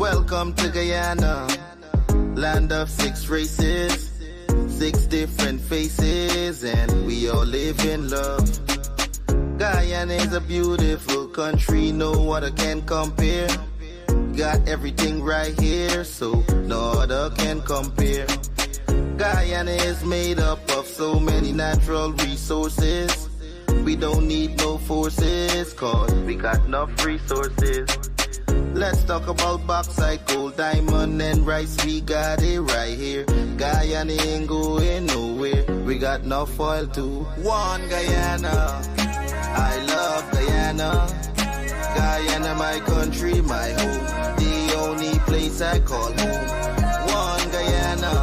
Welcome to Guyana, land of 6 races, 6 different faces, and we all live in love. Guyana is a beautiful country, no other can compare. Got everything right here, so no other can compare. Guyana is made up of so many natural resources. We don't need no forces, cause we got enough resources. Let's talk about bauxite, gold, diamond, and rice. We got it right here. Guyana ain't going nowhere. We got enough oil too. One Guyana, I love Guyana. Guyana, my country, my home. The only place I call home. One Guyana,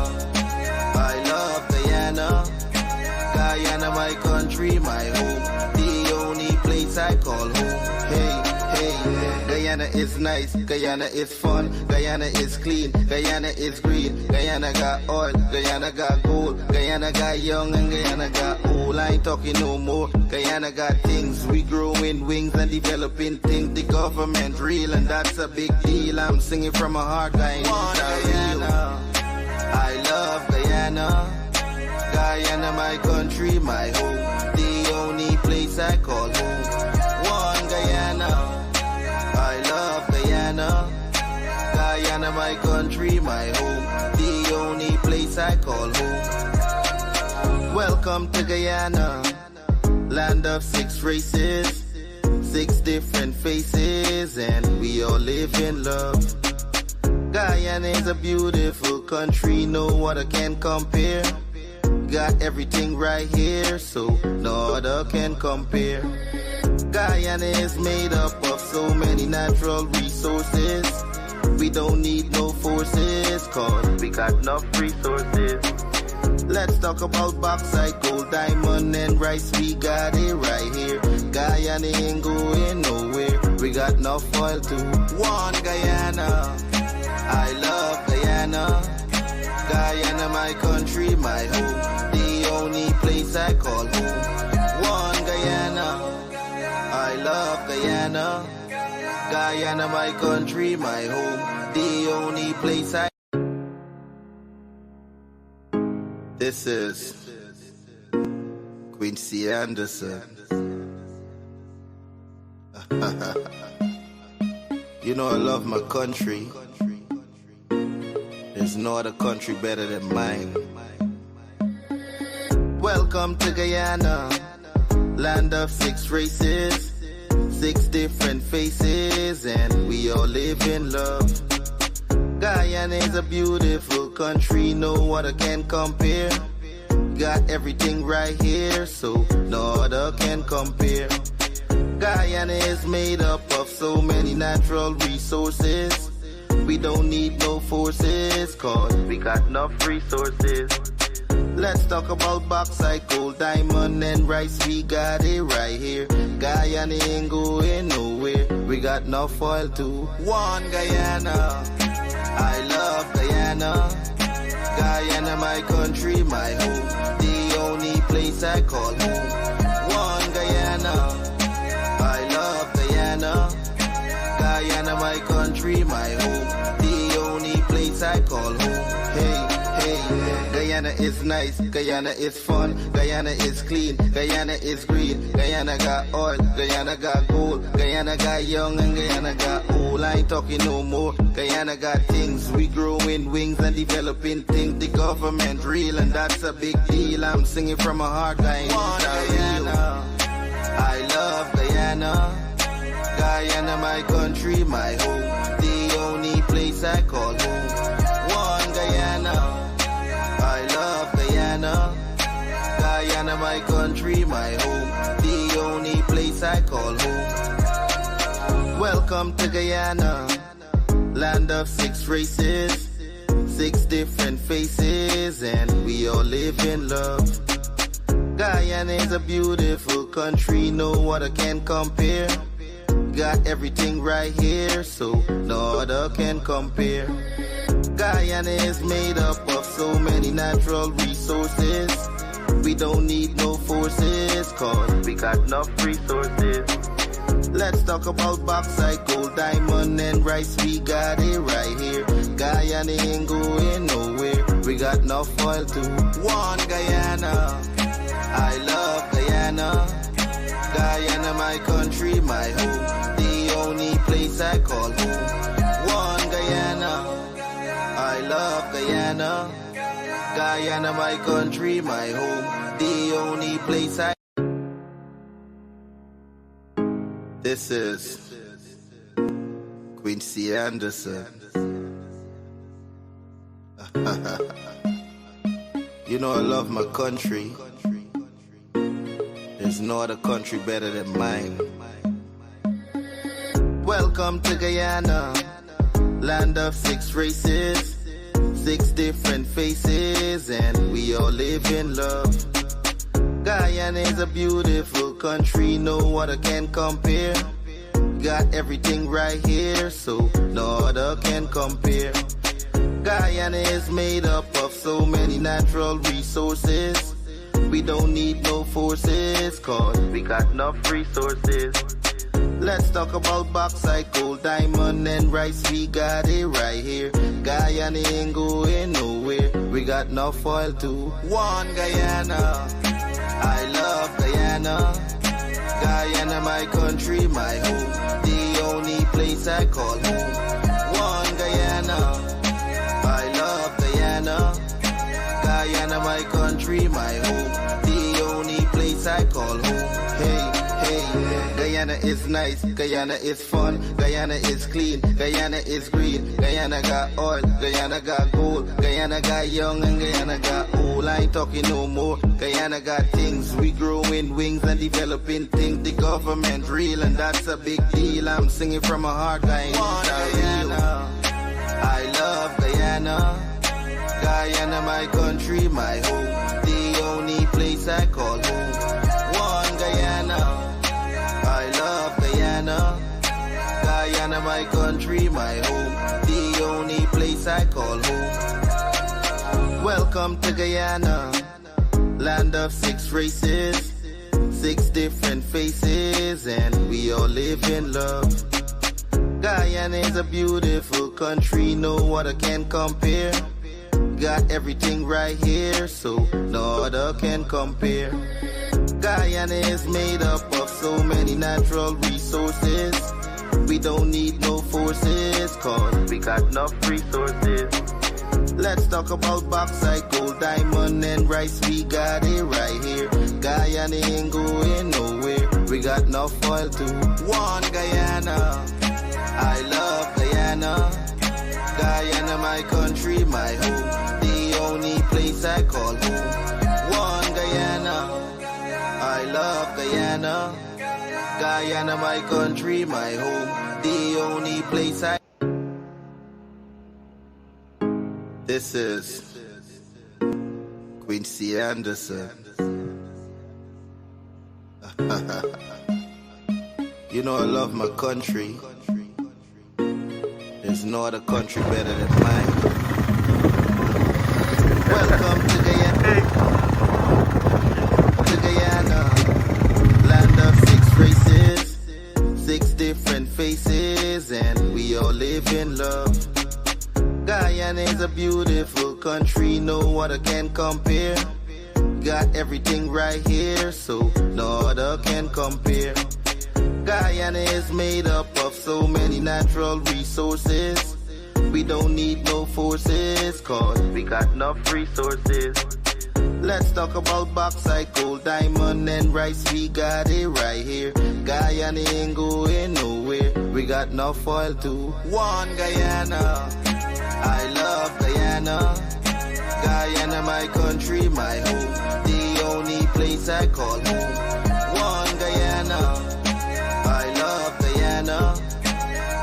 I love Guyana. Guyana, my country, my home. The only place I call home. Hey, hey, Guyana is nice, Guyana is fun, Guyana is clean, Guyana is green, Guyana got oil, Guyana got gold, Guyana got young and Guyana got old. I ain't talking no more. Guyana got things, we growing wings and developing things. The government real and that's a big deal. I'm singing from my heart, Guyana. I love Guyana. Guyana, my country, my home. The only place I call home. One Guyana. I love Guyana. Guyana, my country, my home. The only place I call home. Welcome to Guyana, land of 6 races, 6 different faces, and we all live in love. Guyana is a beautiful country, no other can compare. Got everything right here, so no other can compare. Guyana is made up of so many natural resources. We don't need no forces, cause we got enough resources. Let's talk about bauxite, gold, diamond, and rice. We got it right here. Guyana ain't going nowhere. We got enough oil too. One Guyana, I love Guyana. Guyana, my country, my home. The only place I call home. One Guyana, I love Guyana. Guyana, my country, my home. The only place I... This is Quincy Anderson. You know I love my country. There's no other country better than mine. Welcome to Guyana, land of 6 races, 6 different faces, and we all live in love. Guyana is a beautiful country, no other can compare. Got everything right here, so no other can compare. Guyana is made up of so many natural resources. We don't need no forces, cause we got enough resources. Let's talk about bauxite, gold, diamond, and rice. We got it right here. Guyana ain't going nowhere. We got enough oil too. One Guyana, I love Guyana. Guyana, my country, my home. The only place I call home. One Guyana, I love Guyana. Guyana, my country, my home. The only place I call home. Hey, hey, Guyana is nice, Guyana is fun, Guyana is clean, Guyana is green, Guyana got oil, Guyana got gold, Guyana got young and Guyana got old. I ain't talking no more. Guyana got things, we growing wings and developing things. The government real and that's a big deal. I'm singing from my heart, Guyana. I love Guyana. Guyana, my country, my home. The only place I call home. One Guyana, I love Guyana. Guyana, my country, my home. The only place I call home. Welcome to Guyana, land of 6 races, 6 different faces, and we all live in love. Guyana is a beautiful country, no other can compare. Got everything right here, so no other can compare. Guyana is made up of so many natural resources. We don't need no forces, cause we got enough resources. Let's talk about bauxite, gold, diamond, and rice. We got it right Guyana ain't going nowhere. We got enough oil to one Guyana. I love Guyana. Guyana, my country, my home. The only place I call home. One Guyana. I love Guyana. Guyana, my country, my home. The only place I... This is Quincy Anderson. You know I love my country. There's no other country better than mine. Welcome to Guyana, land of 6 races, 6 different faces, and we all live in love. Guyana is a beautiful country, no other can compare. Got everything right here, so no other can compare. Guyana is made up of so many natural resources. We don't need no forces, cause we got enough resources. Let's talk about bauxite, gold, diamond, and rice. We got it right here. Guyana ain't going nowhere. We got enough oil to one Guyana. I love Guyana. Guyana, my country, my home. The only place I call home. One Guyana. I love Guyana. Guyana, my country, my home. The only place I call home. Hey, hey. Guyana is nice, Guyana is fun, Guyana is clean, Guyana is green, Guyana got oil, Guyana got gold, Guyana got young and Guyana got old. I ain't talking no more. Guyana got things, we growing wings and developing things. The government real and that's a big deal. I'm singing from my heart, Guyana. I love Guyana. Guyana, my country, my home. The only place I call home. One Guyana. I love Guyana. Guyana, my country, my home. The only place I call home. Welcome to Guyana, land of 6 races, 6 different faces, and we all live in love. Guyana is a beautiful country, no other can compare. Got everything right here, so no other can compare. Guyana is made up of so many natural resources. We don't need no forces, cause we got enough resources. Let's talk about bauxite, gold, diamond, and rice. We got it right here. Guyana ain't going nowhere. We got enough oil to one Guyana. I love Guyana. Guyana, my country, my home. The only place I call home. One Guyana. I love Guyana. Guyana, my country, my home. The only place I... This is Quincy Anderson. You know I love my country. There's no other country better than mine. Welcome to Guyana. To Guyana, land of 6 races, 6 different faces, and we all live in love. Guyana is a beautiful country, no other can compare. Got everything right here, so no other can compare. Guyana is made up of so many natural resources. We don't need no forces, cause we got enough resources. Let's talk about bauxite, gold, diamond, and rice. We got it right here. Guyana ain't going nowhere. We got enough oil to one Guyana. I love Guyana. Guyana, my country, my home. The only place I call home. One Guyana. I love Guyana.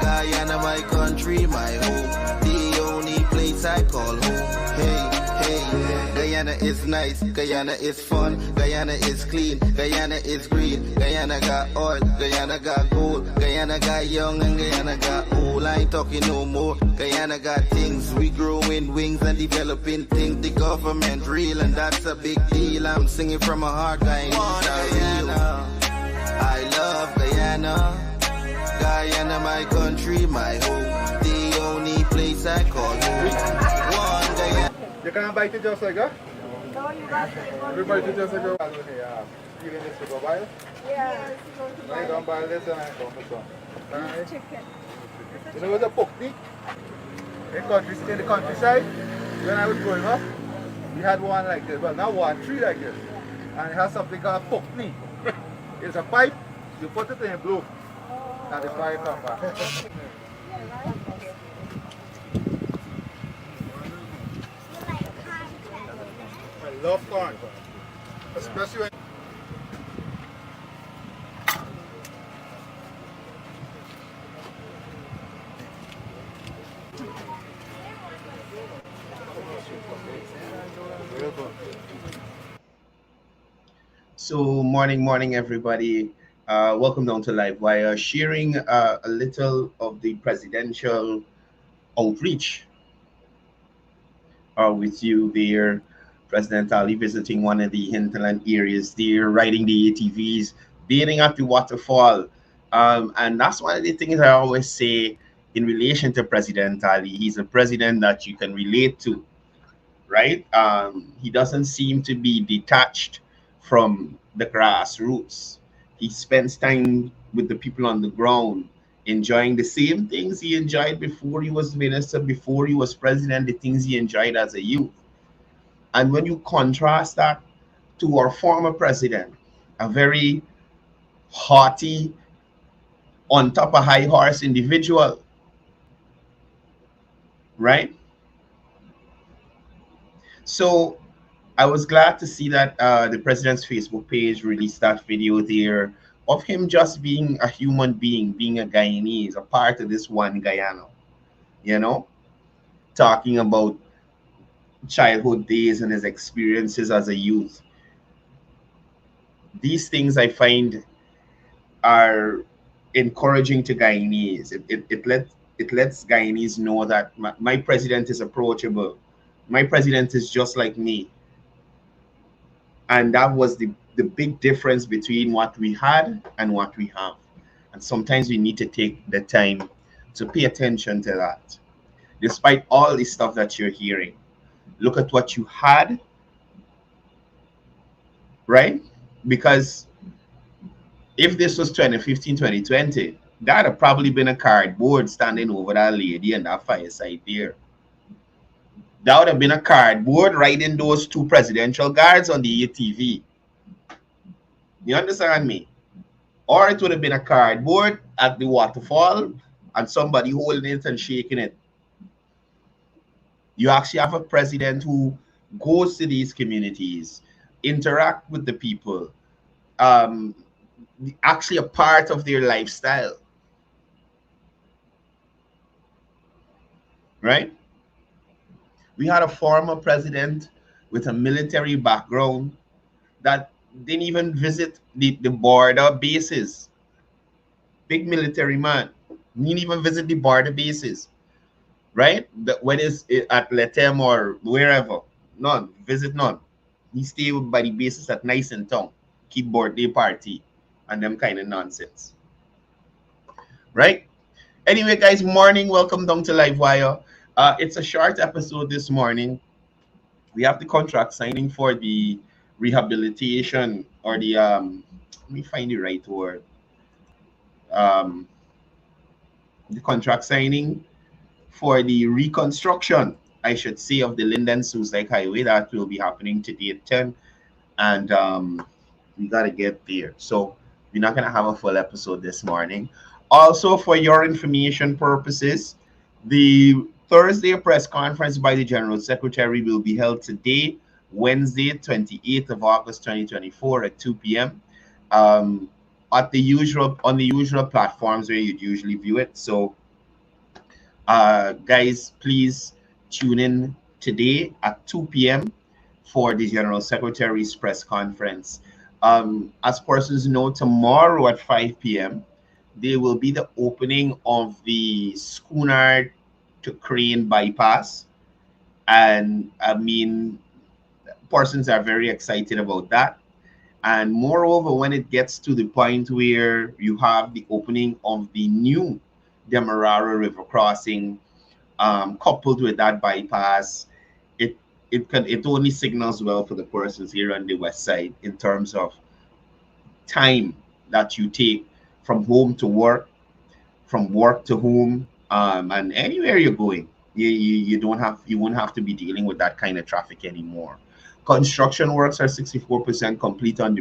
Guyana, my country, my home. The only place I call home. Hey, hey. Guyana is nice, Guyana is fun, Guyana is clean, Guyana is green, Guyana got oil, Guyana got gold, Guyana got young and Guyana got old. I ain't talking no more. Guyana got things, we growing wings and developing things. The government real and that's a big deal. I'm singing from my heart, Guyana. I love Guyana. Guyana, my country, my home. The only place I call home. can't bite it just like that? No, you got to You bite it just like that? Peeling this to go boil? Yeah. Now you don't boil this and I come with some. Alright? Chicken. You know what's a pokney? In the countryside, when I was growing up, we had one like this. Well, not one, three like this. And it has something called pokney. It's a pipe, you put it in a blow, and the fire comes back. I love corn, especially when So morning, everybody. Welcome down to Livewire, sharing a little of the presidential outreach with you there. President Ali visiting one of the hinterland areas there, riding the ATVs, bathing at the waterfall. And that's one of the things I always say in relation to President Ali. He's a president that you can relate to, right? He doesn't seem to be detached from the grassroots. He spends time with the people on the ground, enjoying the same things he enjoyed before he was minister, before he was president, the things he enjoyed as a youth. And when you contrast that to our former president, a very haughty, on top of high horse individual, right? So I was glad to see that the president's Facebook page released that video there of him just being a human being, being a Guyanese, a part of this one Guyana, you know, talking about childhood days and his experiences as a youth. These things I find are encouraging to Guyanese. It lets Guyanese know that my president is approachable. My president is just like me. And that was the big difference between what we had and what we have. And sometimes we need to take the time to pay attention to that. Despite all the stuff that you're hearing, look at what you had, right? Because if this was 2015, 2020, that'd have probably been a cardboard standing over that lady and that fireside there. That would have been a cardboard riding those two presidential guards on the ATV. You understand me? Or it would have been a cardboard at the waterfall and somebody holding it and shaking it. You actually have a president who goes to these communities, interact with the people, actually a part of their lifestyle, right? We had a former president with a military background that didn't even visit the border bases. Big military man. Didn't even visit the border bases, right? When it's at Letem or wherever. None. Visit none. He stay by the bases at Nice and Town. Keep birthday party and them kind of nonsense. Right? Anyway, guys, morning. Welcome down to Livewire. It's a short episode this morning. We have the contract signing for the rehabilitation or the let me find the right word. The contract signing for the reconstruction, I should say, of the Linden Suicide Highway that will be happening today at 10. And we gotta get there. So we're not gonna have a full episode this morning. Also, for your information purposes, the Thursday press conference by the General Secretary will be held today, Wednesday, 28th of August, 2024 at 2 p.m. At the usual on the usual platforms where you'd usually view it. So guys, please tune in today at 2 p.m. for the General Secretary's press conference. As persons know, tomorrow at 5 p.m., there will be the opening of the Schooner to Crane bypass. And I mean, persons are very excited about that. And moreover, when it gets to the point where you have the opening of the new Demerara River crossing, coupled with that bypass, it only signals well for the persons here on the west side in terms of time that you take from home to work, from work to home, and anywhere you're going. You won't have to be dealing with that kind of traffic anymore. Construction works are 64% complete on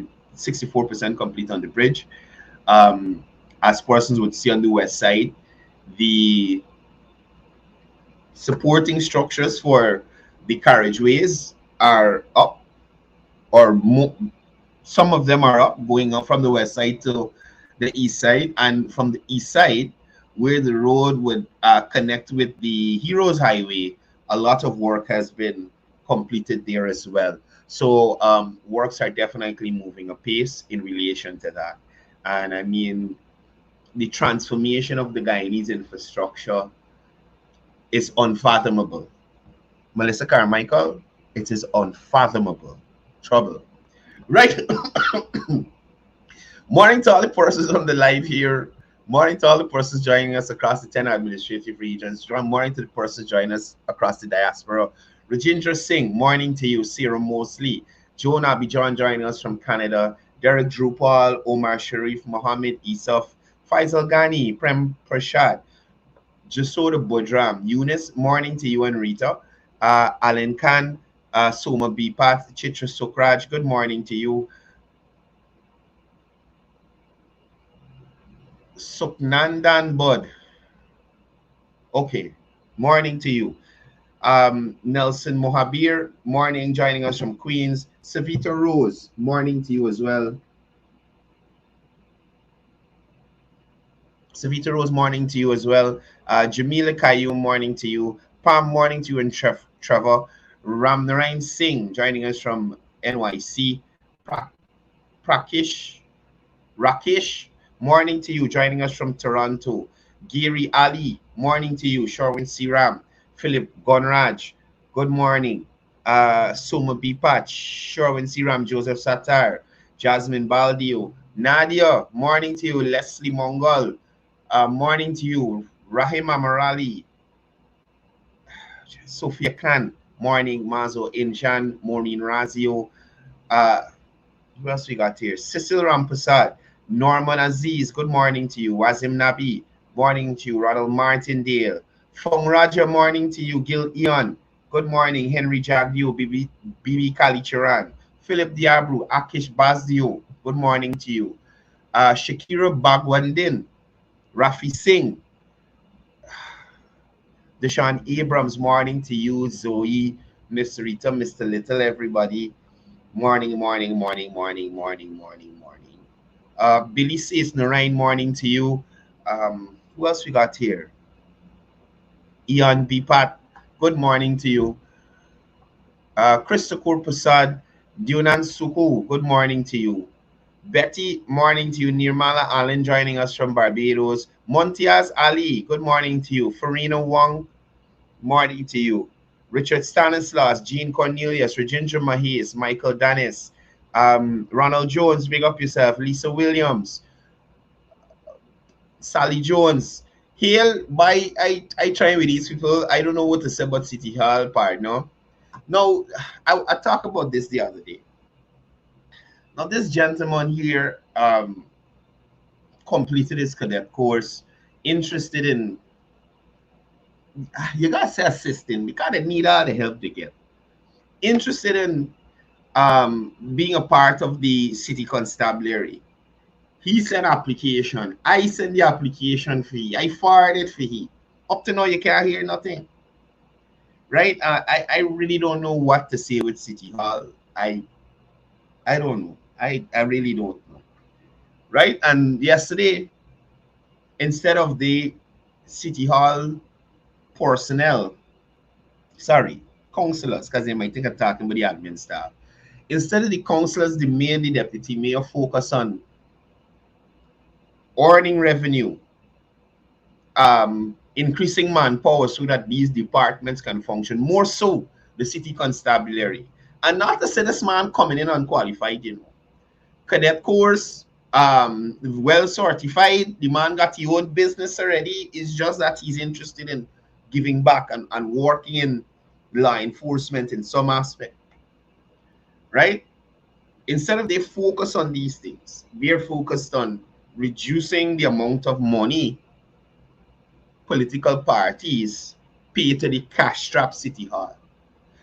the bridge. As persons would see on the west side, the supporting structures for the carriageways are up, or some of them are up, going up from the west side to the east side, and from the east side, where the road would connect with the Heroes Highway, a lot of work has been completed there as well. So works are definitely moving apace in relation to that. And I mean, the transformation of the Guyanese infrastructure is unfathomable. Melissa Carmichael, it is unfathomable. Trouble. Right. Morning to all the persons on the live here. Morning to all the persons joining us across the 10 administrative regions. Morning to the persons joining us across the diaspora. Rajendra Singh, morning to you. Sarah Mosley. Joan Abidjan joining us from Canada. Derek Drupal, Omar Sharif, Mohammed Isaf, Faisal Ghani, Prem Prashad, Jasoda Budram, Eunice, morning to you and Rita. Alan Khan, Soma Bipat, Chitra Sokraj, good morning to you. Suknandan Bud, okay, morning to you. Nelson Mohabir, morning, joining us from Queens. Savita Rose, morning to you as well. Savita Rose, morning to you as well. Jamila Kayu, morning to you. Pam, morning to you, and Trevor. Ramnarayan Singh, joining us from NYC. Rakesh, morning to you, joining us from Toronto. Giri Ali, morning to you. Sherwin Siram. Philip Gonraj, good morning. Soma Bipat, Sherwin Siram, Joseph Satar, Jasmine Baldio. Nadia, morning to you. Leslie Mongol, morning to you. Rahima Morali, Sophia Khan, morning. Mazo Inchan, Maureen Razio. Who else we got here? Cecil Rampasad, Norman Aziz, good morning to you. Wazim Nabi, morning to you. Ronald Martindale. Fong Raja, morning to you. Gil Eon, good morning. Henry Jagdio, Bibi Kalicharan. Philip Diabru, Akish Bazdio, good morning to you. Shakira Bagwandin, Rafi Singh, Deshaun Abrams, morning to you. Zoe, Mr. Rita, Mr. Little, everybody. Morning. Billy says, Narain, morning to you. Who else we got here? Ian Bipat, good morning to you. Christopher Prasad, Dunan Suku, good morning to you. Betty, morning to you. Nirmala Allen joining us from Barbados. Montiaz Ali, good morning to you. Farina Wong, morning to you. Richard Stanislaus, Jean Cornelius, Rajendra Mahis, Michael Dennis, Ronald Jones, big up yourself. Lisa Williams, Sally Jones. Hail, I try with these people. I don't know what to say about City Hall, partner. No, I talked about this the other day. Now, this gentleman here completed his cadet course, interested in, you gotta say assisting, because they need all the help they get. Interested in being a part of the city constabulary. He sent application. I sent the application for he. I forwarded for he. Up to now, you can't hear nothing. Right? I really don't know what to say with City Hall. I don't know. I really don't know. Right? And yesterday, instead of the City Hall personnel, sorry, councillors, because they might think I'm talking about the admin staff. Instead of the councillors, the mayor, the deputy mayor focus on earning revenue, increasing manpower so that these departments can function, more so the city constabulary. And not to say this man coming in unqualified, you know. Cadet course, well certified, the man got his own business already. It's just that he's interested in giving back and working in law enforcement in some aspect, right? Instead of they focus on these things, they're focused on reducing the amount of money political parties pay to the cash-strapped city hall.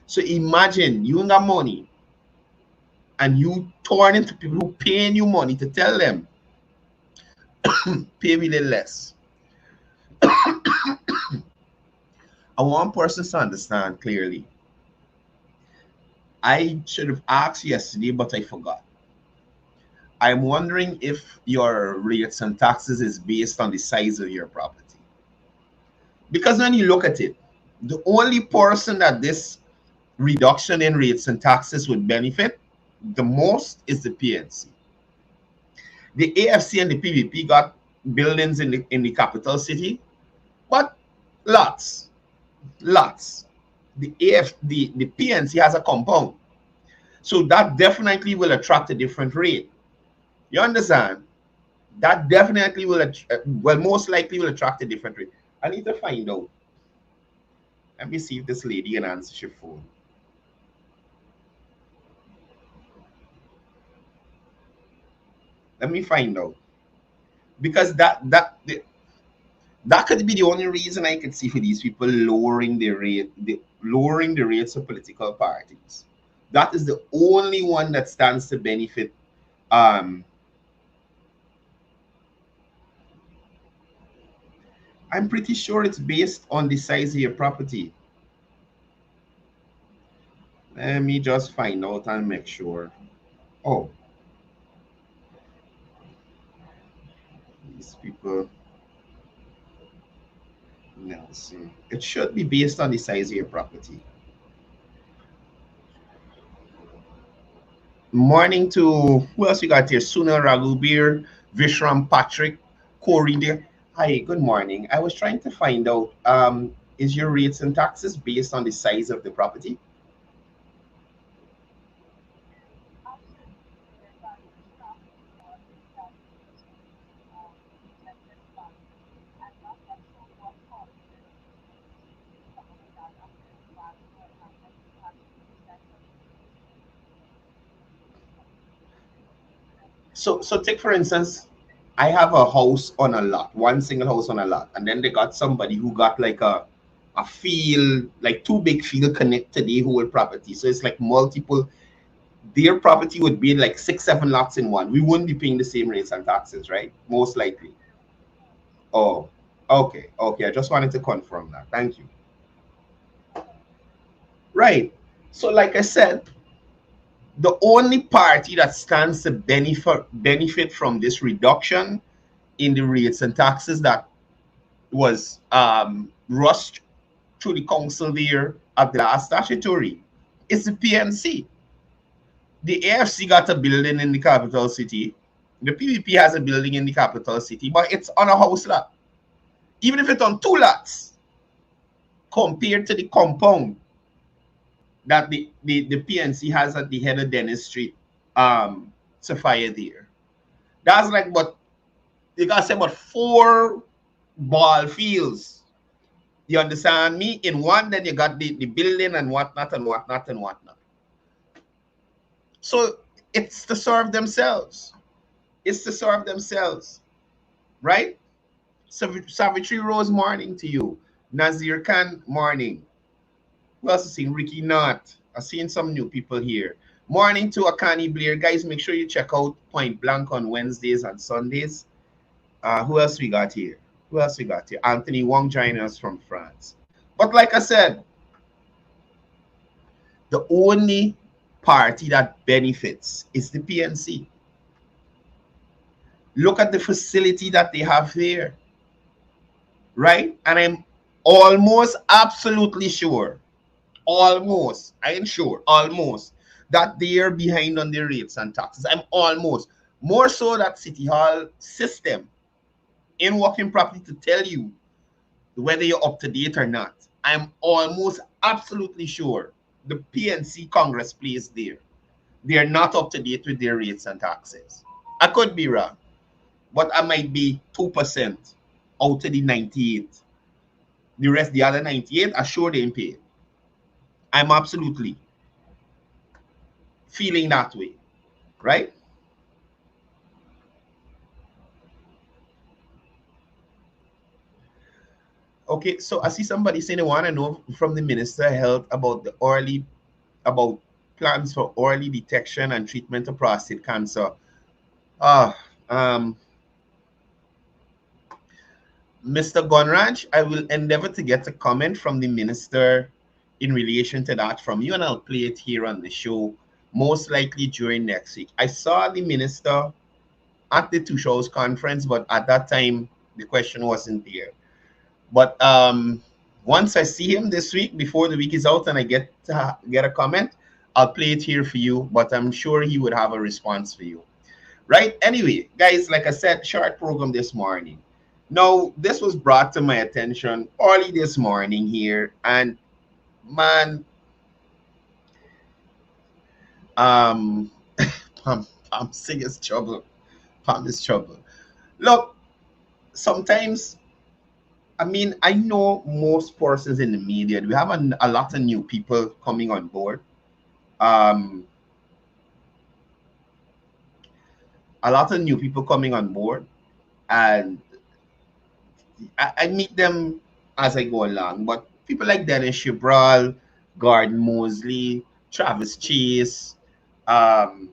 So imagine you got money and you turn into people who paying you money to tell them pay me little less. I want persons to understand clearly. I should have asked yesterday, but I forgot. I'm wondering if your rates and taxes is based on the size of your property. Because when you look at it, the only person that this reduction in rates and taxes would benefit the most is the PNC. The AFC and the PVP got buildings in the capital city, but lots. The PNC has a compound, so that definitely will attract a different rate. You understand? That definitely will, well, most likely will attract a different rate. I need to find out. Let me see if this lady can answer your phone. Let me find out, because that could be the only reason I could see for these people lowering the rates of political parties. That is the only one that stands to benefit. I'm pretty sure it's based on the size of your property. Let me just find out and make sure. Oh, these people. Nelson. It should be based on the size of your property. Morning to who else we got here? Suna Raghubir, Vishram Patrick, Corey there. Hi, good morning. I was trying to find out, is your rates and taxes based on the size of the property? So take for instance, I have a house on a lot, one single house on a lot, and then they got somebody who got like a field, like two big field connect to the whole property. So it's like multiple. Their property would be like 6-7 lots in one. We wouldn't be paying the same rates and taxes, right? Most likely. Oh, okay. I just wanted to confirm that. Thank you. Right. So like I said, the only party that stands to benefit from this reduction in the rates and taxes that was rushed through the council there at the last statutory is the PNC. The AFC got a building in the capital city. The PVP has a building in the capital city, but it's on a house lot. Even if it's on 2 lots, compared to the compound that the PNC has at the head of Dennis Street, Sapphire there. That's like, but you gotta say about 4 ball fields. You understand me? In one, then you got the building and whatnot and whatnot and whatnot. So it's to serve themselves. It's to serve themselves, right? Savitri Rose, morning to you. Nazir Khan, morning. Who else is seeing? Ricky Knott. I've seen some new people here. Morning to Akani Blair. Guys, make sure you check out Point Blank on Wednesdays and Sundays. Who else we got here? Anthony Wong joining us from France. But like I said, the only party that benefits is the PNC. Look at the facility that they have there, right? And I'm almost absolutely sure, almost that they are behind on their rates and taxes. I'm almost more so that City Hall system in working properly to tell you whether you're up to date or not. I'm almost absolutely sure the PNC Congress plays there. They're not up to date with their rates and taxes. I could be wrong, but I might be 2% out of the 98. The other 98, are sure they didn't pay. I'm absolutely feeling that way, right? Okay, so I see somebody saying they want to know from the Minister of Health about about plans for early detection and treatment of prostate cancer. Ah, Mr. Gonraj, I will endeavor to get a comment from the minister in relation to that from you, and I'll play it here on the show, most likely during next week. I saw the minister at the Two Shows conference, but at that time, the question wasn't there. But once I see him this week, before the week is out, and I get a comment, I'll play it here for you, but I'm sure he would have a response for you. Right? Anyway, guys, like I said, short program this morning. Now, this was brought to my attention early this morning here, and man, um, I'm sick as trouble. Pam is trouble. Look, sometimes, I mean, I know most persons in the media. We have a lot of new people coming on board. Um, a lot of new people coming on board, and I meet them as I go along. But people like Dennis Shibral, Gordon Mosley, Travis Chase, um,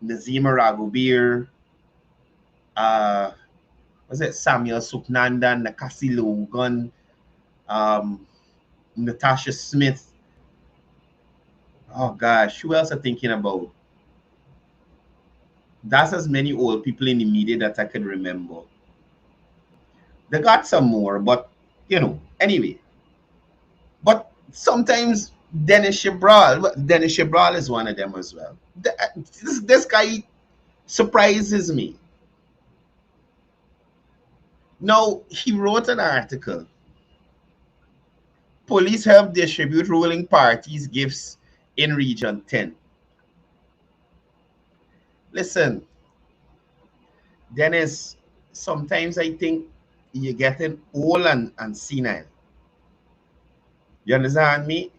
Nazima Raghubir, uh, was it Samuel Suknanda, Nakasi Logan, um, Natasha Smith. Oh gosh, who else are thinking about? That's as many old people in the media that I can remember. They got some more, but anyway. But sometimes Dennis Shibral is one of them as well. This guy surprises me. Now, he wrote an article. Police help distribute ruling parties gifts in Region 10. Listen, Dennis, sometimes I think you're getting old and senile. You understand me?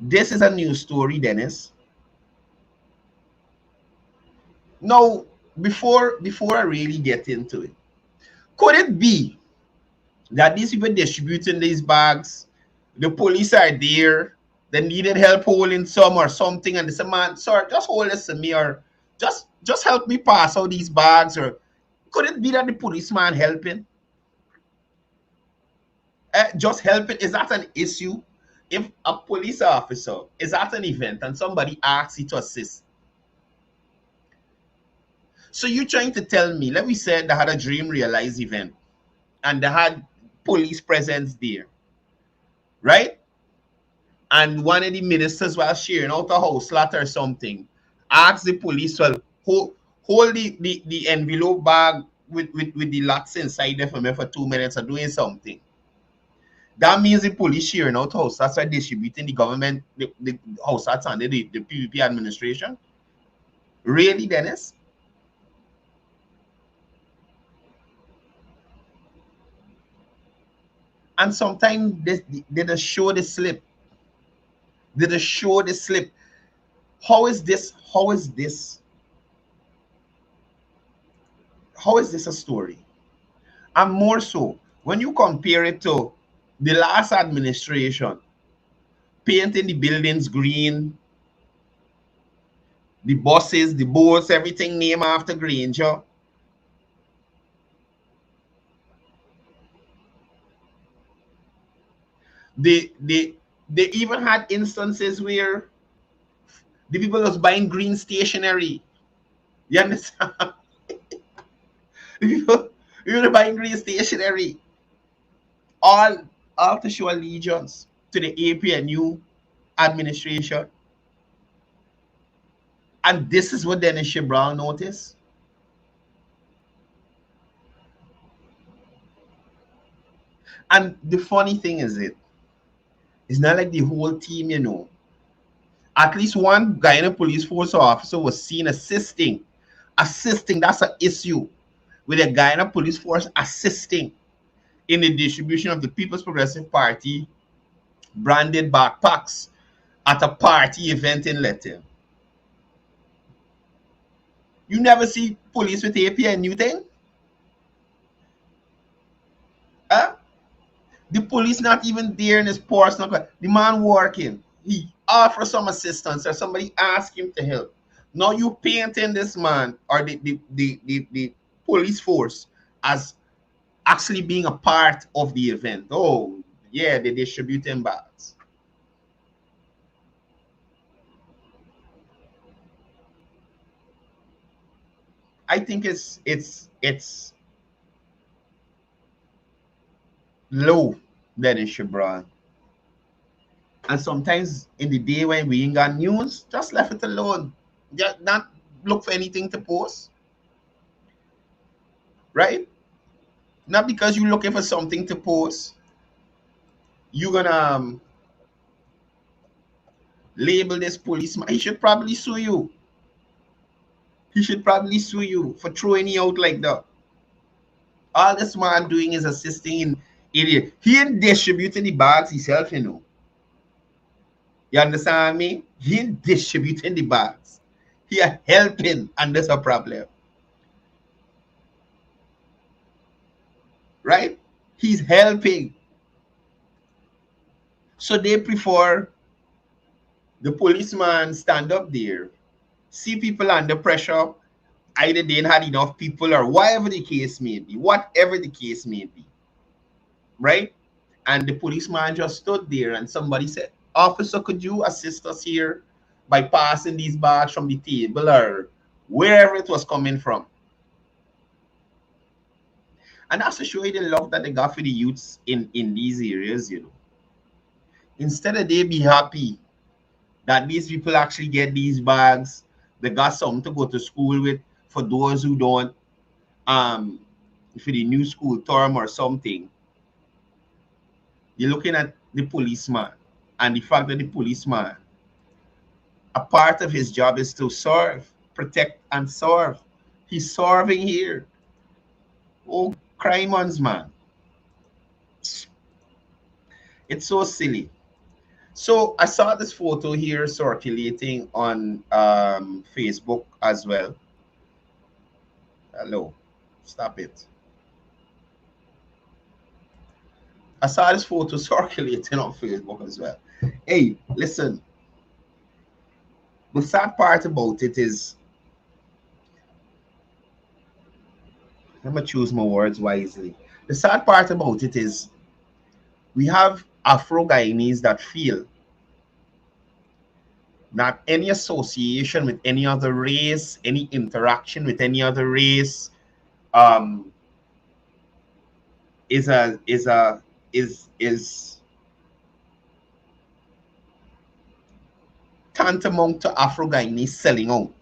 This is a news story, Dennis. Now, before I really get into it, could it be that these people distributing these bags, the police are there, they needed help holding some or something, and they said, man, sir, just hold this to me, or just help me pass out these bags? Or could it be that the policeman helping? Just helping, is that an issue? If a police officer is at an event and somebody asks you to assist, so you're trying to tell me, let me say they had a dream realized event and they had police presence there, right? And one of the ministers, while sharing out a house lot or something, asked the police, well, hold the envelope bag with the lots inside there for me for 2 minutes or doing something. That means the police sharing out house that's why distributing the government, the house that's under the PVP administration. Really, Dennis? And sometimes they just show the slip. They just show the slip. How is this? How is this? How is this a story? And more so, when you compare it to the last administration, painting the buildings green, the buses, the boats, everything named after Granger. They even had instances where the people was buying green stationery. You understand? people were buying green stationery. All to show allegiance to the APNU administration. And this is what Dennis Shibral noticed. And the funny thing is it's not like the whole team, At least one guy in a police force officer was seen assisting. Assisting, that's an issue. With a guy in a police force assisting in the distribution of the People's Progressive Party branded backpacks at a party event in Letting. You never see police with APN, you think? Huh? The police not even there in his purse. The man working. He offer some assistance or somebody ask him to help. Now you painting this man or the police force as actually being a part of the event. Oh, yeah, they distributing bags. I think it's low that it should run. And sometimes in the day when we ain't got news, just left it alone. Just not look for anything to post. Right? Not because you're looking for something to post, you're gonna label this policeman. He should probably sue you. He should probably sue you for throwing you out like that. All this man doing is assisting in idiot. He ain't distributing the bags himself, you know. You understand me? He ain't distributing the bags. He are helping, and that's a problem. Right? He's helping. So they prefer the policeman stand up there, see people under pressure, either they ain't had enough people or whatever the case may be, right? And the policeman just stood there and somebody said, officer, could you assist us here by passing these bags from the table or wherever it was coming from? And that's to show you the love that they got for the youths in these areas, you know. Instead of they be happy that these people actually get these bags, they got something to go to school with for those who don't, for the new school term or something. You're looking at the policeman and the fact that the policeman, a part of his job is to serve, protect and serve. He's serving here. Oh, crimes, man. It's so silly. So I saw this photo here circulating on Facebook as well. Hello, stop it. I saw this photo circulating on Facebook as well. Hey, listen. The sad part about it is, I'm gonna choose my words wisely. The sad part about it is we have Afro-Guyanese that feel that any association with any other race, any interaction with any other race, is tantamount to Afro-Guyanese selling out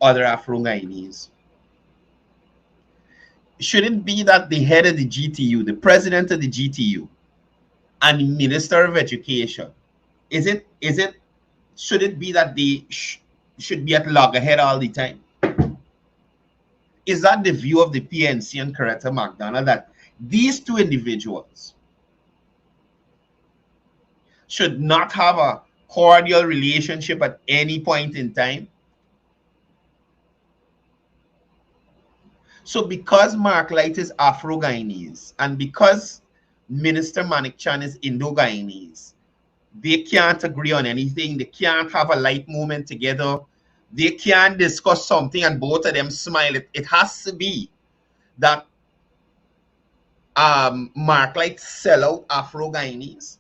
other Afro-Guyanese. Should it be that the head of the GTU, the president of the GTU, and the Minister of Education, should it be that they should be at loggerhead all the time? Is that the view of the PNC and Coretta McDonald, that these two individuals should not have a cordial relationship at any point in time? So because Mark Light is Afro-Guyanese and because Minister Manik Chan is Indo-Guyanese, they can't agree on anything. They can't have a light moment together. They can't discuss something and both of them smile. It has to be that Mark Light sell out Afro-Guyanese.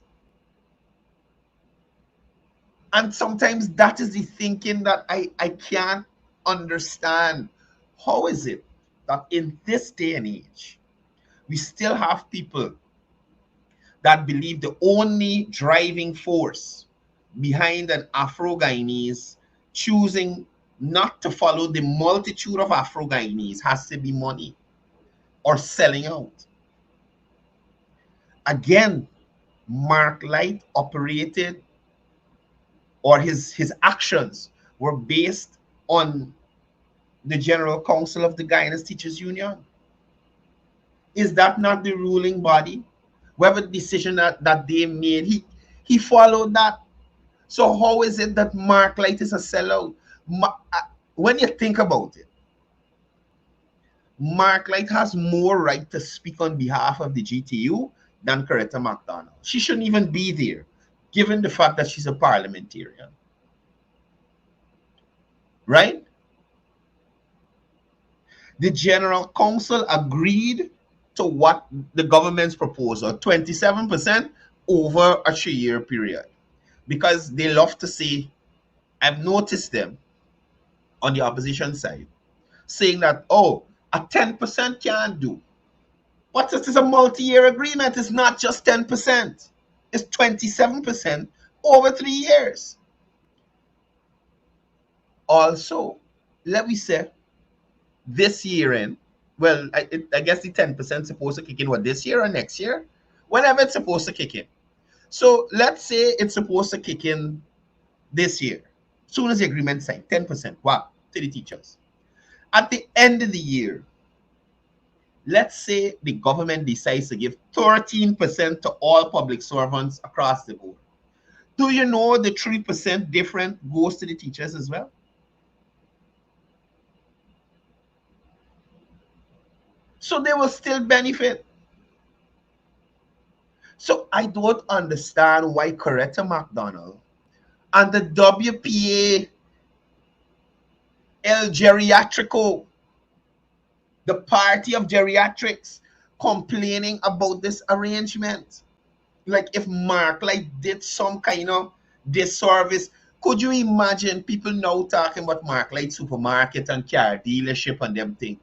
And sometimes that is the thinking that I can't understand. How is it that in this day and age, we still have people that believe the only driving force behind an Afro-Guyanese choosing not to follow the multitude of Afro-Guyanese has to be money or selling out? Again, Mark Light operated, or his actions were based on the General Council of the Guyanese Teachers Union. Is that not the ruling body? Whatever decision that they made, He followed that. So how is it that Mark Light is a sellout? When you think about it, Mark Light has more right to speak on behalf of the GTU than Coretta McDonald. She shouldn't even be there, given the fact that she's a parliamentarian. Right? The General Council agreed to what the government's proposal, 27% over a 3-year period. Because they love to say, I've noticed them on the opposition side saying that, oh, a 10% can't do. But it is a multi-year agreement. It's not just 10%. It's 27% over 3 years. Also, let me say, this year in, well, I guess the 10% supposed to kick in, what, this year or next year? Whenever it's supposed to kick in. So let's say it's supposed to kick in this year. Soon as the agreement signed, 10%. Wow, to the teachers. At the end of the year, let's say the government decides to give 13% to all public servants across the board. Do you know the 3% difference goes to the teachers as well? So they will still benefit. So I don't understand why Coretta McDonald and the WPA El Geriatrico, the party of geriatrics, complaining about this arrangement. Like if Mark Light did some kind of disservice. Could you imagine people now talking about Mark Light supermarket and car dealership and them thing?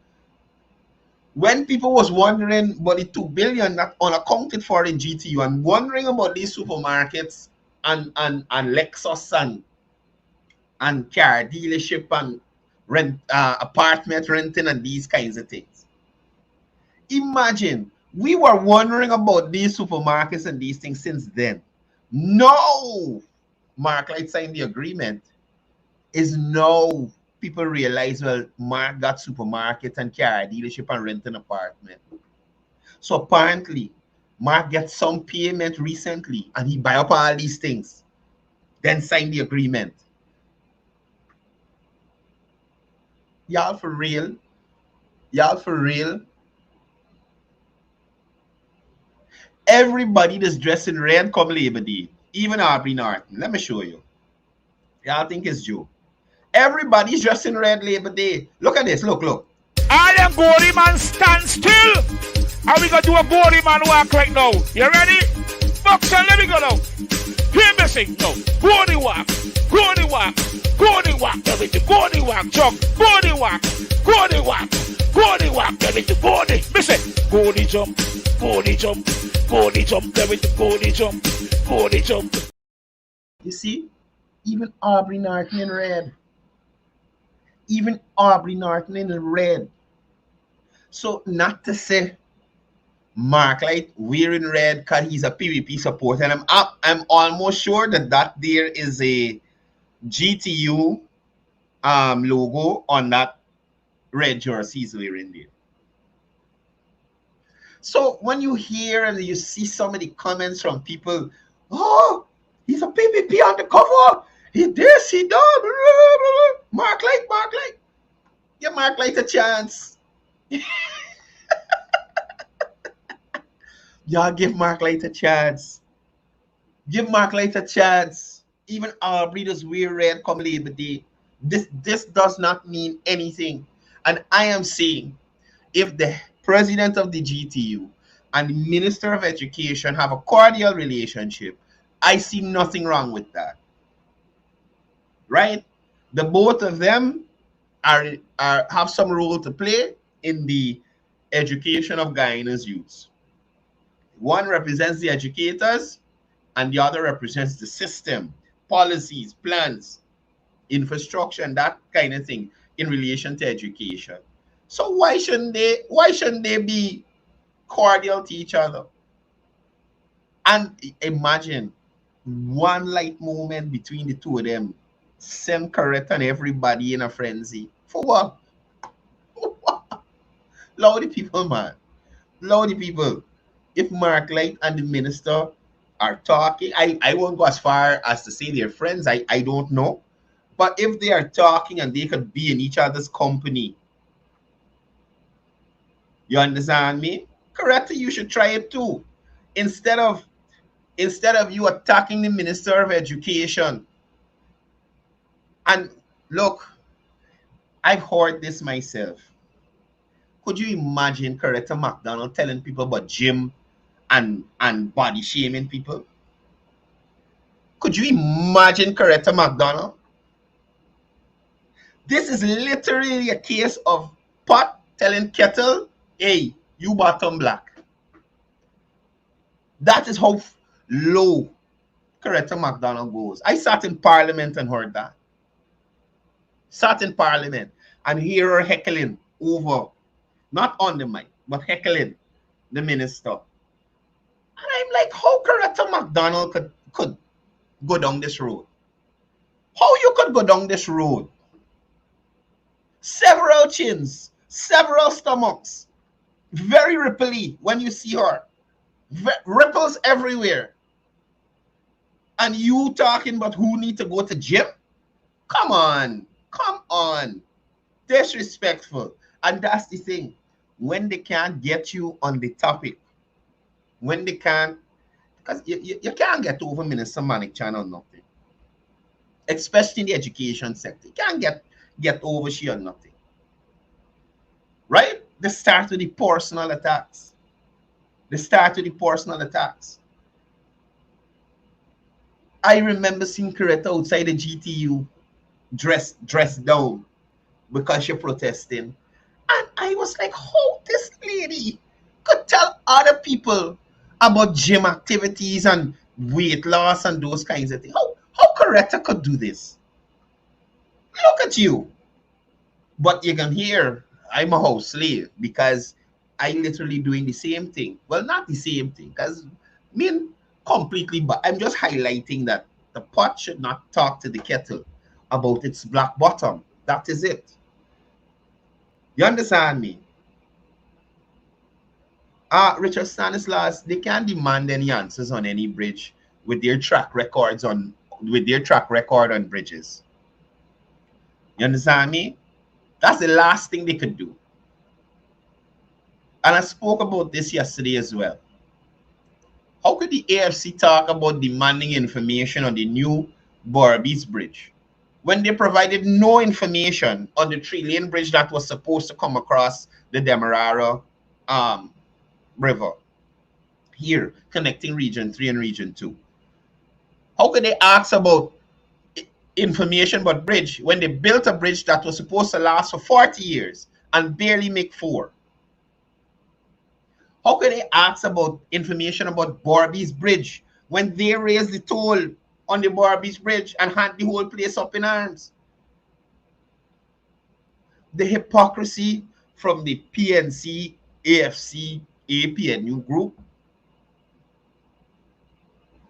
When people was wondering about the 2 billion that unaccounted for in GTU and wondering about these supermarkets and Lexus and car dealership and rent apartment renting and these kinds of things. Imagine we were wondering about these supermarkets and these things since then. No, Mark Light signed the agreement. Is now people realize, well, Mark got supermarket and car dealership and rent an apartment. So apparently, Mark gets some payment recently and he buy up all these things, then sign the agreement. Y'all for real? Y'all for real? Everybody that's dressed in red come Labor Day, even Aubrey Norton. Let me show you. Y'all think it's Joe. Everybody's dressed in red Labor Day. Look at this. Look, look. All them gory man stand still. And we gonna do a gory man walk right now. You ready? Boxer, let me go now. Hear me sing now. Gory walk. Gory walk. Gory walk. Everything. Gory walk. Jump. Gory walk. Gory walk. Gory walk. Everything. Gory. Me say. Gory jump. Gory jump. Gory jump. Everything. Gory jump. Gory jump. You see? Even Aubrey Norton in red. Even Aubrey Norton in red. So not to say Mark Light wearing red because he's a PvP supporter. And I'm almost sure that there is a GTU logo on that red jersey he's wearing there. So when you hear and you see some of the comments from people, oh, he's a PvP on the cover. He this, he done. Mark Light, Mark Light. Give Mark Light a chance. Y'all give Mark Light a chance. Give Mark Light a chance. Even Aubrey does wear red come Labor Day. This does not mean anything. And I am saying, if the president of the GTU and the Minister of Education have a cordial relationship, I see nothing wrong with that. Right? The both of them have some role to play in the education of Guyana's youth. One represents the educators and the other represents the system, policies, plans, infrastructure, and that kind of thing in relation to education. So why shouldn't they be cordial to each other? And imagine one light moment between the two of them. Send Coretta and everybody in a frenzy. For what? Loud people, man. Loud people. If Mark Light and the minister are talking, I won't go as far as to say they're friends. I don't know. But if they are talking and they could be in each other's company, you understand me? Correct, you should try it too. Instead of you attacking the Minister of Education. And look, I've heard this myself. Could you imagine Coretta McDonald telling people about gym and body shaming people? Could you imagine Coretta McDonald? This is literally a case of pot telling kettle, hey, you bottom black. That is how low Coretta McDonald goes. I sat in Parliament and heard that. Sat in Parliament and hear her heckling over, not on the mic, but heckling the minister. And I'm like, how Coretta McDonald could go down this road? How you could go down this road? Several chins, several stomachs, very ripply when you see her. Ripples everywhere. And you talking about who need to go to gym? Come on. Come on. Disrespectful. And that's the thing. When they can't get you on the topic, when they can't, because you can't get over Minister Manik Chan or nothing. Especially in the education sector. You can't get over she or nothing. Right? They start with the personal attacks. I remember seeing Coretta outside the GTU dressed down because she's protesting. And I was like, how this lady could tell other people about gym activities and weight loss and those kinds of things. How Coretta could do this? Look at you. But you can hear I'm a house slave because I literally doing the same thing. Well, not the same thing, because completely, but I'm just highlighting that the pot should not talk to the kettle about its black bottom. That is it. You understand me? Richard Stanislaus, they can't demand any answers on any bridge with their track record on bridges. You understand me? That's the last thing they could do. And I spoke about this yesterday as well. How could the AFC talk about demanding information on the new Borbies Bridge when they provided no information on the 3-lane bridge that was supposed to come across the Demerara River here, connecting Region 3 and Region 2? How could they ask about information about bridge when they built a bridge that was supposed to last for 40 years and barely make 4? How could they ask about information about Borbies Bridge when they raised the toll on the Borbies Bridge and had the whole place up in arms? The hypocrisy from the PNC, AFC, APNU group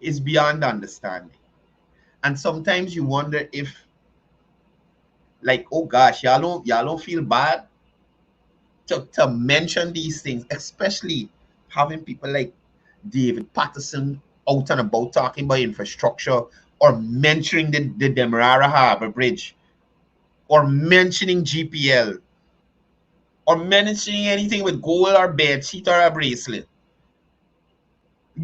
is beyond understanding. And sometimes you wonder if, like, oh gosh, y'all don't feel bad to mention these things, especially having people like David Patterson out and about talking about infrastructure, or mentioning the Demerara Harbour Bridge, or mentioning GPL, or mentioning anything with gold or bedsheet or a bracelet,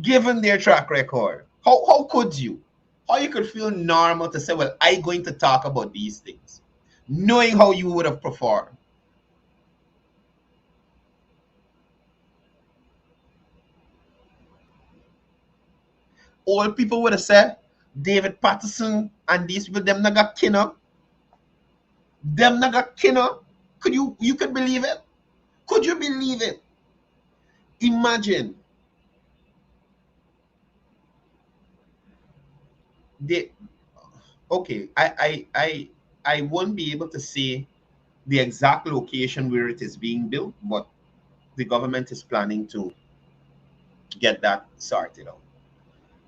given their track record. How could you? How you could feel normal to say, well, I'm going to talk about these things, knowing how you would have performed? Old people would have said, David Patterson and these people, them naga kina. Them naga kina. You could believe it? Could you believe it? Imagine. Okay, I won't be able to say the exact location where it is being built, but the government is planning to get that sorted out.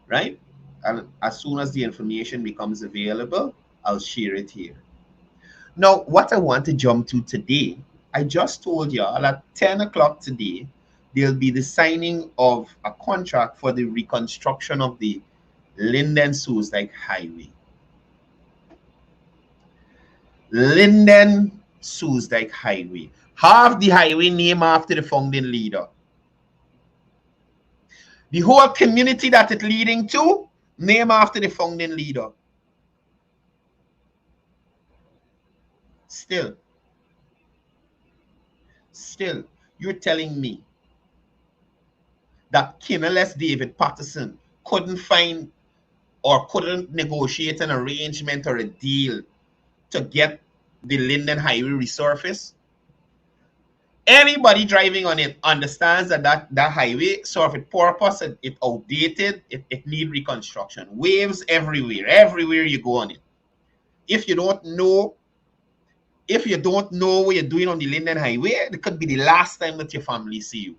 Right? And as soon as the information becomes available, I'll share it here. Now, what I want to jump to today, I just told y'all at 10 o'clock today, there'll be the signing of a contract for the reconstruction of the Linden Suicide Highway. Linden Suicide Highway. Half the highway named after the founding leader. The whole community that it's leading to, named after the founding leader. Still, you're telling me that Kinnerless David Patterson couldn't find or couldn't negotiate an arrangement or a deal to get the Linden Highway resurfaced? Anybody driving on it understands that that highway serves its purpose, it outdated, it need reconstruction. Waves everywhere you go on it. If you don't know what you're doing on the Linden Highway, it could be the last time that your family see you.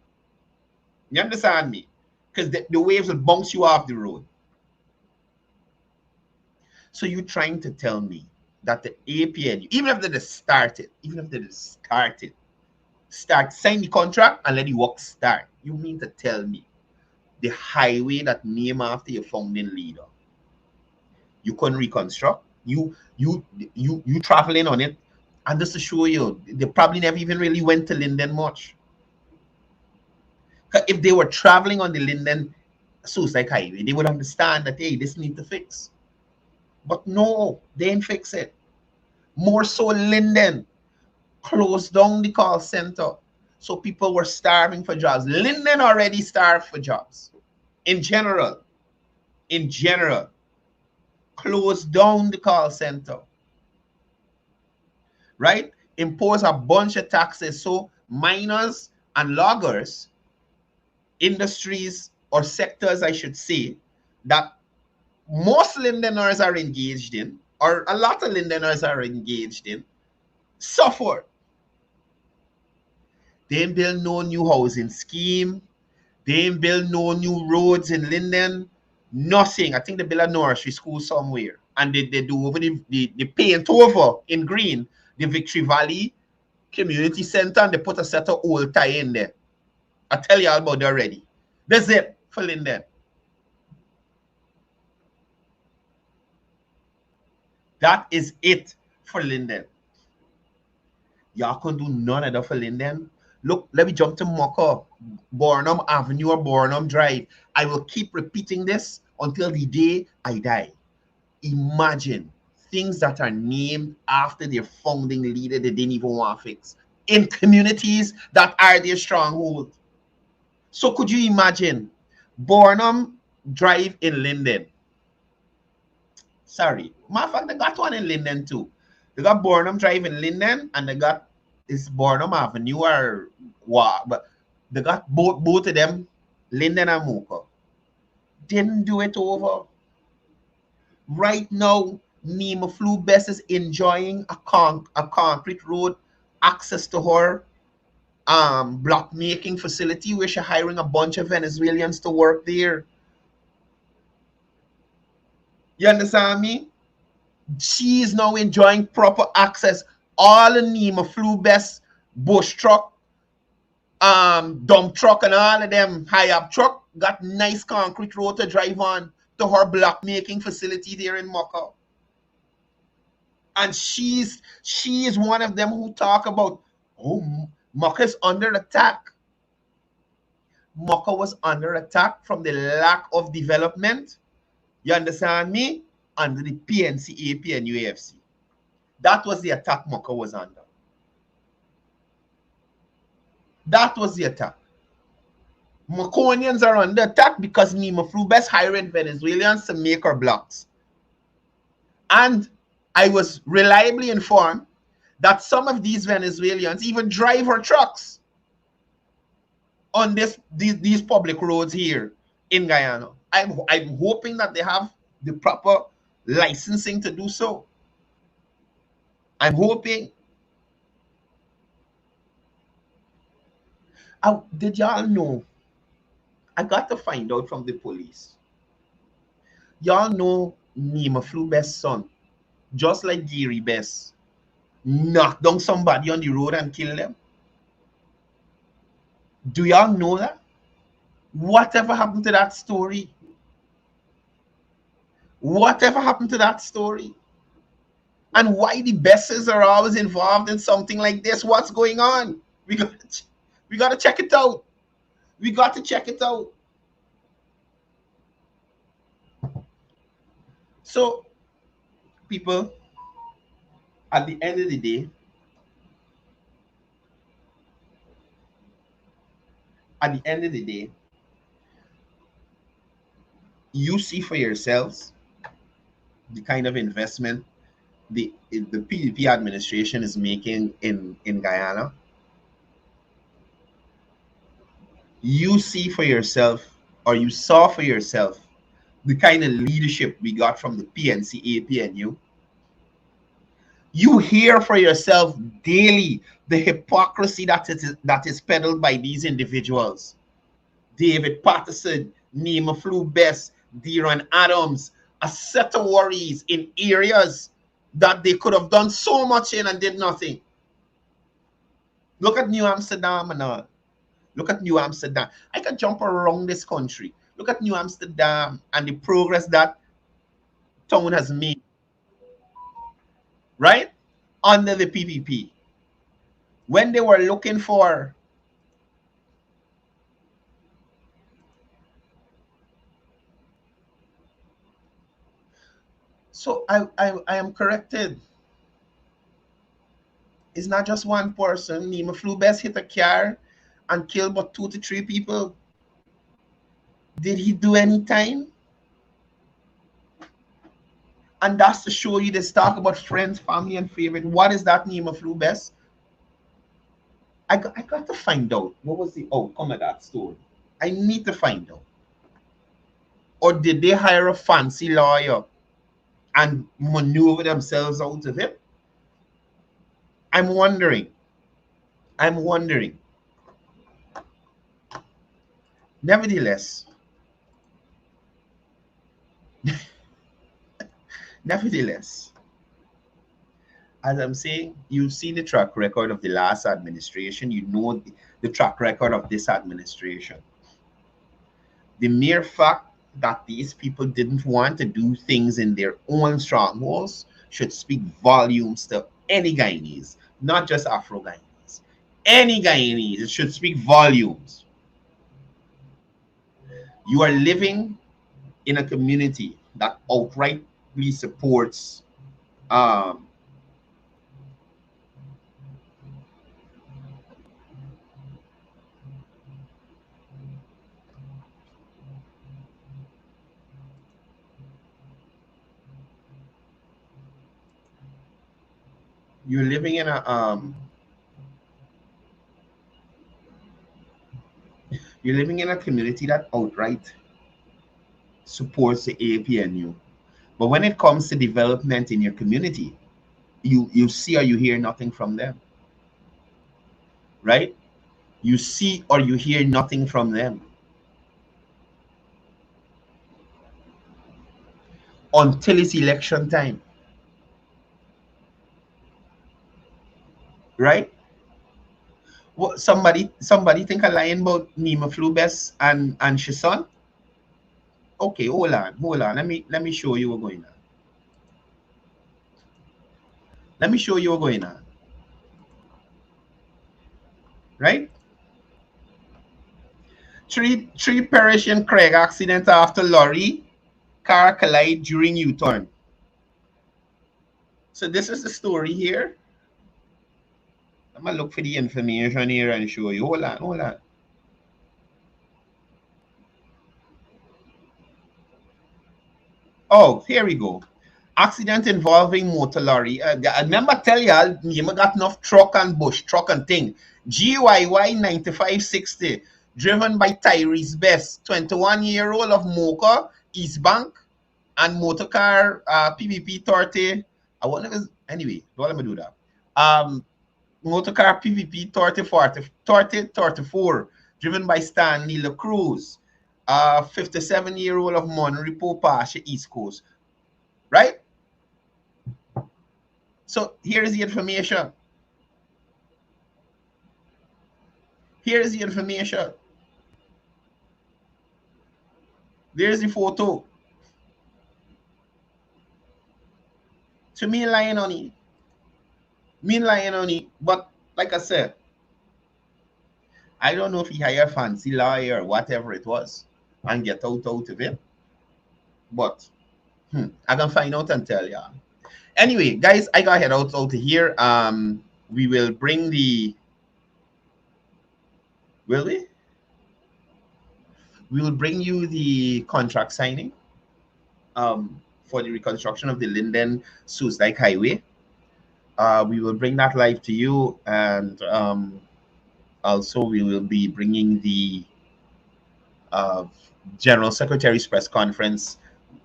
You understand me? Because the waves will bounce you off the road. So you're trying to tell me that the APN, even if they just started, sign the contract and let the work start. You mean to tell me the highway that named after your founding leader, you couldn't reconstruct? You traveling on it, and just to show you, they probably never even really went to Linden much. If they were traveling on the Linden Suicide Highway, they would understand that, hey, this needs to fix. But no, they didn't fix it. More so, Linden closed down the call center. So people were starving for jobs. Linden already starved for jobs. In general, closed down the call center. Right? Impose a bunch of taxes. So miners and loggers, industries or sectors, I should say, that most Lindeners are engaged in, or a lot of Lindeners are engaged in, suffer. They ain't build no new housing scheme. They ain't build no new roads in Linden. Nothing. I think they build a nursery school somewhere. And they do over the paint over in green, the Victory Valley Community Center, and they put a set of old tie in there. I tell you all about it already. That's it for Linden. That is it for Linden. Y'all can do none of that for Linden. Look, let me jump to Mocha, Burnham Avenue or Burnham Drive. I will keep repeating this until the day I die. Imagine things that are named after their founding leader they didn't even want to fix in communities that are their stronghold. So could you imagine Burnham Drive in Linden? Sorry. Matter of fact, they got one in Linden too. They got Burnham Drive in Linden and they got this Burnham Avenue or what, but they got both of them, Linden and Mocha. Didn't do it over. Right now, Nima Flu Best is enjoying a concrete road access to her block making facility where she's hiring a bunch of Venezuelans to work there. You understand me? She is now enjoying proper access. All the Nima Flu Best bush truck, dump truck, and all of them high-up truck got nice concrete road to drive on to her block making facility there in Mocha. And she is one of them who talk about, oh, Mocha is under attack. Mocha was under attack from the lack of development. You understand me? Under the PNC, AP, and UAFC. That was the attack Mocha was under. That was the attack. Moconians are under attack because Nima Flu Best hiring Venezuelans to make her blocks. And I was reliably informed that some of these Venezuelans even drive her trucks on these public roads here in Guyana. I'm hoping that they have the proper licensing to do so. I'm hoping. Did y'all know? I got to find out from the police. Y'all know Nima Flu Best's son, just like Gary Best, knocked down somebody on the road and killed them. Do y'all know that? Whatever happened to that story? Whatever happened to that story? And why the Besses are always involved in something like this? What's going on? We got to check it out. We got to check it out. So, people, at the end of the day, you see for yourselves the kind of investment the PDP administration is making in Guyana. You see for yourself, or you saw for yourself, the kind of leadership we got from the PNC, APNU. You hear for yourself daily the hypocrisy that is peddled by these individuals. David Patterson, Nima Flew Best, Deron Adams, a set of worries in areas that they could have done so much in and did nothing. Look at New Amsterdam and all. Look at New Amsterdam. I can jump around this country. Look at New Amsterdam and the progress that town has made, right? Under the PPP. When they were looking for so I am corrected. It's not just one person. Nima Flew Best hit a car and killed about 2 to 3 people. Did he do any time? And that's to show you this talk about friends, family, and favorite. What is that Nima Flew Best? I got to find out what was the outcome of that story. I need to find out. Or did they hire a fancy lawyer and maneuver themselves out of it? I'm wondering. Nevertheless, as I'm saying, you've seen the track record of the last administration. You know the track record of this administration. The mere fact that these people didn't want to do things in their own strongholds should speak volumes to any Guyanese, not just Afro Guyanese. Any Guyanese, it should speak volumes. You are living in a community that outrightly supports you're living in a community that outright supports the APNU. But when it comes to development in your community, you see or you hear nothing from them. Right? You see or you hear nothing from them. Until it's election time. Right? What somebody think a lying about Nima Flew Best and Shison? Okay, hold on. Let me show you what's going on. Let me show you what's going on. Right? Three perish in Craig accident after lorry car collide during U-turn. So this is the story here. I'm gonna look for the information here and show you. Hold on. Oh, here we go. Accident involving motor lorry. I remember tell y'all, Nima got enough truck and thing. GYY 9560, driven by Tyrese Best, 21-year-old of Mocha, East Bank, and motor car PVP 30. I wonder if it's, anyway, don't let me do that. Motor car PVP 34, driven by Stanley LaCruz, 57-year-old of Monrepo, Pasha, East Coast. Right? So here is the information. Here's the information. There's the photo. To me, lying on it. Me lying on it. But like I said, I don't know if he hired a fancy lawyer or whatever it was and get out of it. But I can find out and tell y'all. Anyway, guys, I gotta head out of here. We will bring the... Will we? We will bring you the contract signing for the reconstruction of the Linden Suicide Highway. We will bring that live to you, and also we will be bringing the General Secretary's press conference.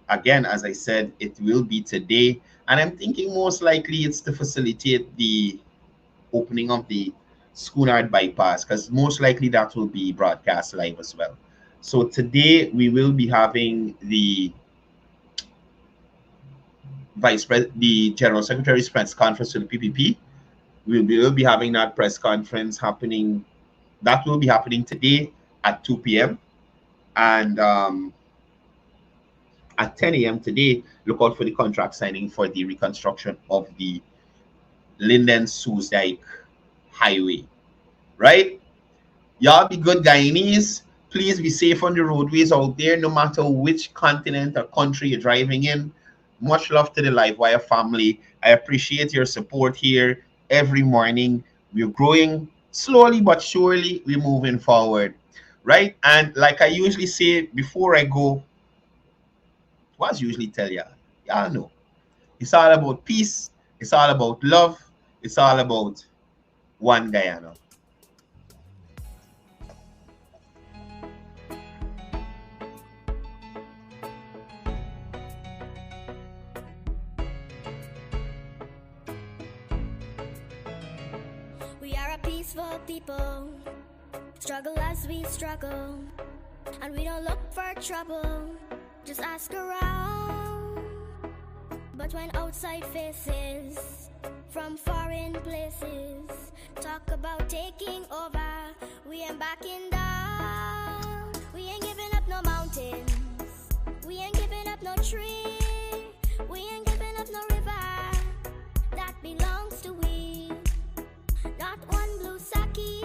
Again, as I said, it will be today, and I'm thinking most likely it's to facilitate the opening of the Schoonard bypass, because most likely that will be broadcast live as well. So today we will be having the the General Secretary's press conference to the PPP. We will be having that press conference happening. That will be happening today at 2 p.m. And at 10 a.m. today, look out for the contract signing for the reconstruction of the Linden Suicide Highway. Right? Y'all be good, Guyanese. Please be safe on the roadways out there, no matter which continent or country you're driving in. Much love to the Livewire family. I appreciate your support here every morning. We're growing slowly but surely. We're moving forward, right? And like I usually say before I go, what I usually tell y'all know, it's all about peace. It's all about love. It's all about one Guyana. We are a peaceful people, struggle as we struggle, and we don't look for trouble, just ask around. But when outside faces from foreign places talk about taking over, we ain't backing down. We ain't giving up no mountains, we ain't giving up no tree, we ain't giving up no river that belongs to we. Not one blue sake,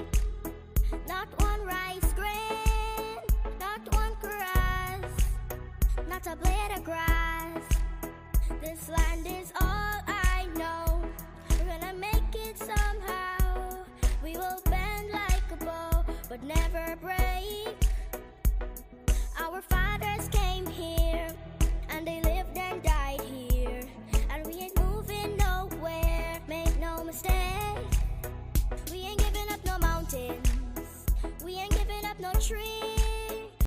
not one rice grain, not one grass, not a blade of grass. This land is all I know. We're gonna make it somehow. We will bend like a bow, but never break. Our fathers came here, and they lived and died here, and we ain't moving nowhere, make no mistake. We ain't giving up no mountains, we ain't giving up no trees.